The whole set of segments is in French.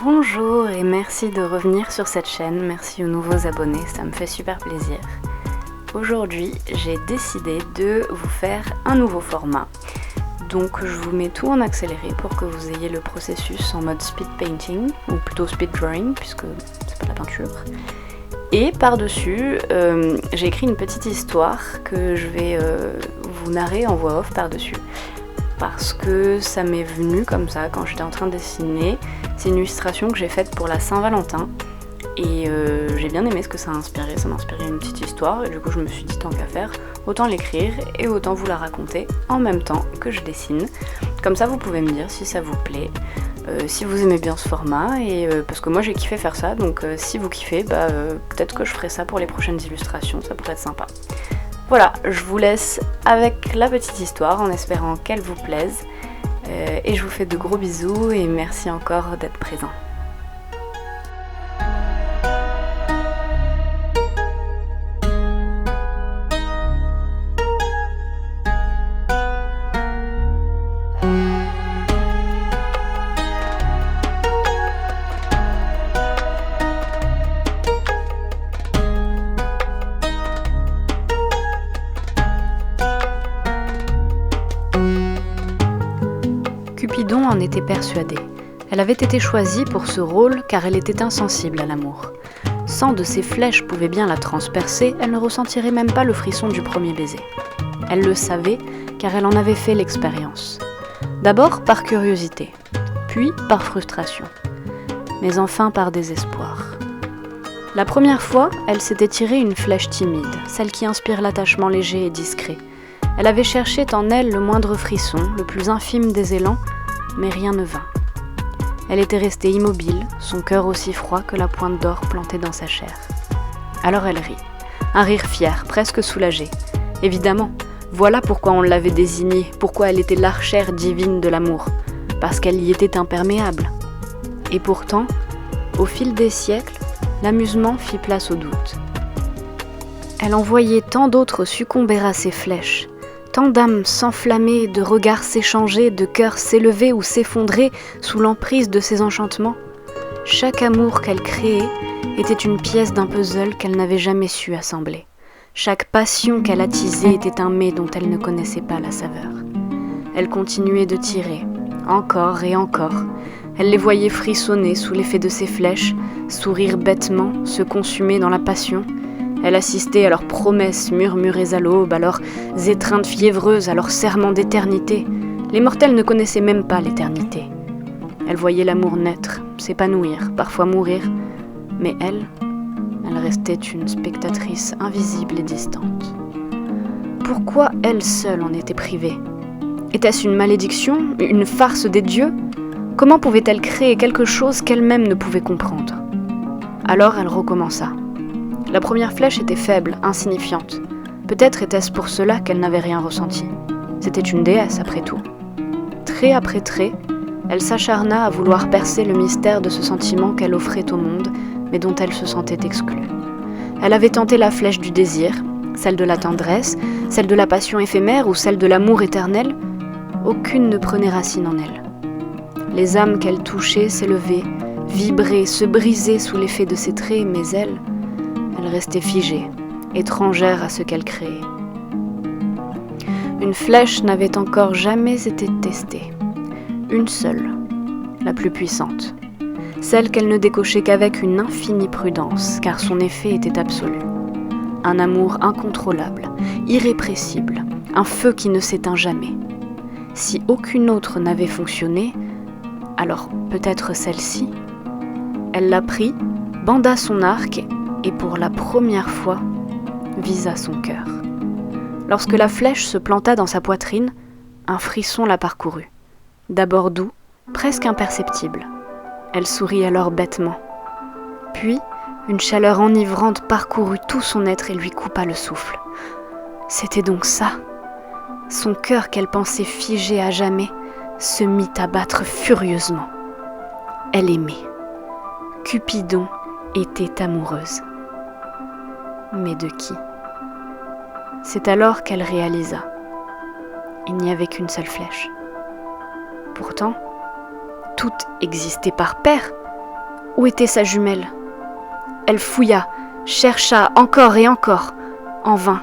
Bonjour et merci de revenir sur cette chaîne, merci aux nouveaux abonnés, ça me fait super plaisir. Aujourd'hui, j'ai décidé de vous faire un nouveau format. Donc je vous mets tout en accéléré pour que vous ayez le processus en mode speed painting, ou plutôt speed drawing puisque c'est pas de la peinture. Et par-dessus, j'ai écrit une petite histoire que je vais vous narrer en voix off par-dessus. Parce que ça m'est venu comme ça quand j'étais en train de dessiner. C'est une illustration que j'ai faite pour la Saint-Valentin et j'ai bien aimé ce que ça a inspiré. Ça m'a inspiré une petite histoire et du coup je me suis dit tant qu'à faire, autant l'écrire et autant vous la raconter en même temps que je dessine. Comme ça vous pouvez me dire si ça vous plaît, si vous aimez bien ce format et parce que moi j'ai kiffé faire ça, donc si vous kiffez, peut-être que je ferai ça pour les prochaines illustrations, ça pourrait être sympa. Voilà, je vous laisse avec la petite histoire en espérant qu'elle vous plaise. Et je vous fais de gros bisous et merci encore d'être présent. Cupidon en était persuadé. Elle avait été choisie pour ce rôle car elle était insensible à l'amour. Sans de ses flèches pouvait bien la transpercer, elle ne ressentirait même pas le frisson du premier baiser. Elle le savait car elle en avait fait l'expérience. D'abord par curiosité, puis par frustration, mais enfin par désespoir. La première fois, elle s'était tirée une flèche timide, celle qui inspire l'attachement léger et discret. Elle avait cherché en elle le moindre frisson, le plus infime des élans, mais rien ne vint. Elle était restée immobile, son cœur aussi froid que la pointe d'or plantée dans sa chair. Alors elle rit, un rire fier, presque soulagé. Évidemment, voilà pourquoi on l'avait désignée, pourquoi elle était l'archère divine de l'amour, parce qu'elle y était imperméable. Et pourtant, au fil des siècles, l'amusement fit place au doute. Elle en voyait tant d'autres succomber à ses flèches, tant d'âmes s'enflammer, de regards s'échanger, de cœurs s'élever ou s'effondrer sous l'emprise de ses enchantements. Chaque amour qu'elle créait était une pièce d'un puzzle qu'elle n'avait jamais su assembler. Chaque passion qu'elle attisait était un mets dont elle ne connaissait pas la saveur. Elle continuait de tirer, encore et encore. Elle les voyait frissonner sous l'effet de ses flèches, sourire bêtement, se consumer dans la passion. Elle assistait à leurs promesses murmurées à l'aube, à leurs étreintes fiévreuses, à leurs serments d'éternité. Les mortels ne connaissaient même pas l'éternité. Elle voyait l'amour naître, s'épanouir, parfois mourir, mais elle restait une spectatrice invisible et distante. Pourquoi elle seule en était privée ? Était-ce une malédiction, une farce des dieux ? Comment pouvait-elle créer quelque chose qu'elle-même ne pouvait comprendre ? Alors elle recommença. La première flèche était faible, insignifiante. Peut-être était-ce pour cela qu'elle n'avait rien ressenti. C'était une déesse, après tout. Trait après trait, elle s'acharna à vouloir percer le mystère de ce sentiment qu'elle offrait au monde, mais dont elle se sentait exclue. Elle avait tenté la flèche du désir, celle de la tendresse, celle de la passion éphémère ou celle de l'amour éternel. Aucune ne prenait racine en elle. Les âmes qu'elle touchait s'élevaient, vibraient, se brisaient sous l'effet de ses traits, mais elle restait figée, étrangère à ce qu'elle créait. Une flèche n'avait encore jamais été testée. Une seule, la plus puissante. Celle qu'elle ne décochait qu'avec une infinie prudence, car son effet était absolu. Un amour incontrôlable, irrépressible, un feu qui ne s'éteint jamais. Si aucune autre n'avait fonctionné, alors peut-être celle-ci. Elle la prit, banda son arc et pour la première fois, visa son cœur. Lorsque la flèche se planta dans sa poitrine, un frisson la parcourut. D'abord doux, presque imperceptible. Elle sourit alors bêtement. Puis, une chaleur enivrante parcourut tout son être et lui coupa le souffle. C'était donc ça. Son cœur qu'elle pensait figé à jamais se mit à battre furieusement. Elle aimait. Cupidon était amoureuse. Mais de qui ? C'est alors qu'elle réalisa. Il n'y avait qu'une seule flèche. Pourtant, toutes existaient par paires. Où était sa jumelle? Elle fouilla, chercha encore et encore, en vain.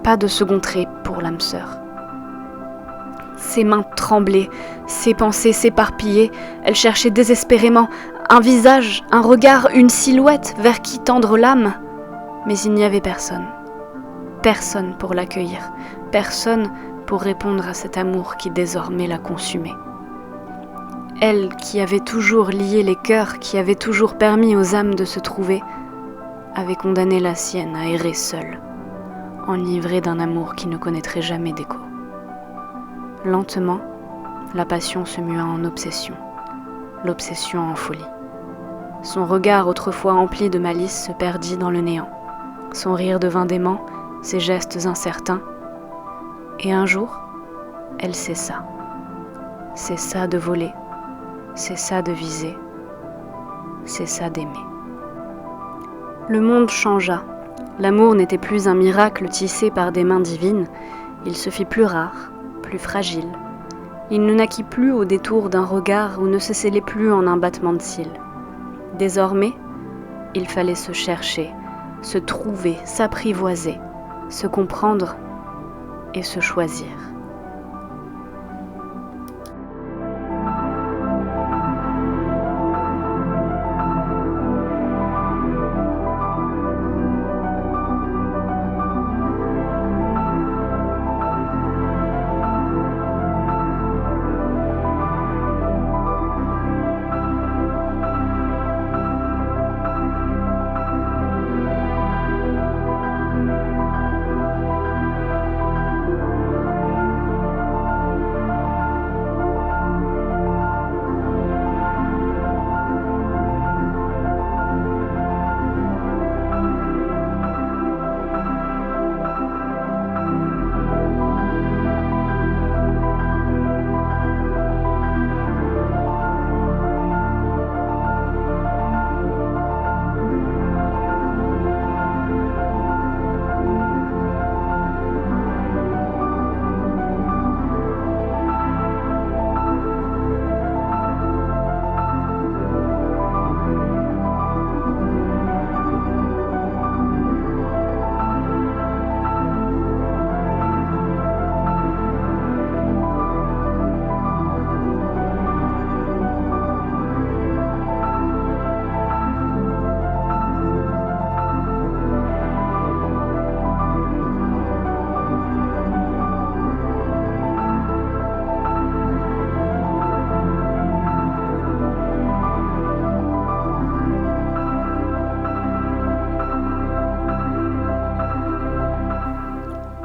Pas de second trait pour l'âme sœur. Ses mains tremblaient, ses pensées s'éparpillaient, elle cherchait désespérément un visage, un regard, une silhouette vers qui tendre l'âme. Mais il n'y avait personne. Personne pour l'accueillir, personne pour répondre à cet amour qui désormais la consumait. Elle qui avait toujours lié les cœurs, qui avait toujours permis aux âmes de se trouver, avait condamné la sienne à errer seule, enivrée d'un amour qui ne connaîtrait jamais d'écho. Lentement, la passion se mua en obsession, l'obsession en folie. Son regard autrefois empli de malice se perdit dans le néant. Son rire devint dément, ses gestes incertains. Et un jour, elle cessa. Cessa de voler, cessa de viser, cessa d'aimer. Le monde changea. L'amour n'était plus un miracle tissé par des mains divines. Il se fit plus rare, plus fragile. Il ne naquit plus au détour d'un regard ou ne se scellait plus en un battement de cils. Désormais, il fallait se chercher, se trouver, s'apprivoiser, se comprendre et se choisir.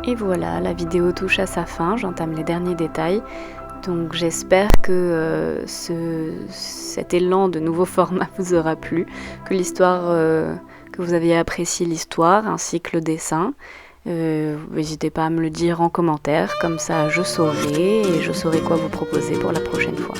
Et voilà, la vidéo touche à sa fin, j'entame les derniers détails. Donc j'espère que cet élan de nouveau format vous aura plu, que que vous avez apprécié l'histoire ainsi que le dessin. N'hésitez pas à me le dire en commentaire, comme ça je saurai et je saurai quoi vous proposer pour la prochaine fois.